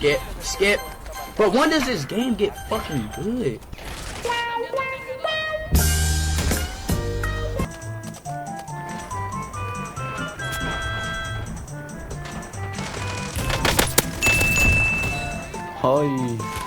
skip, skip. But when does this game get fucking good? Ay.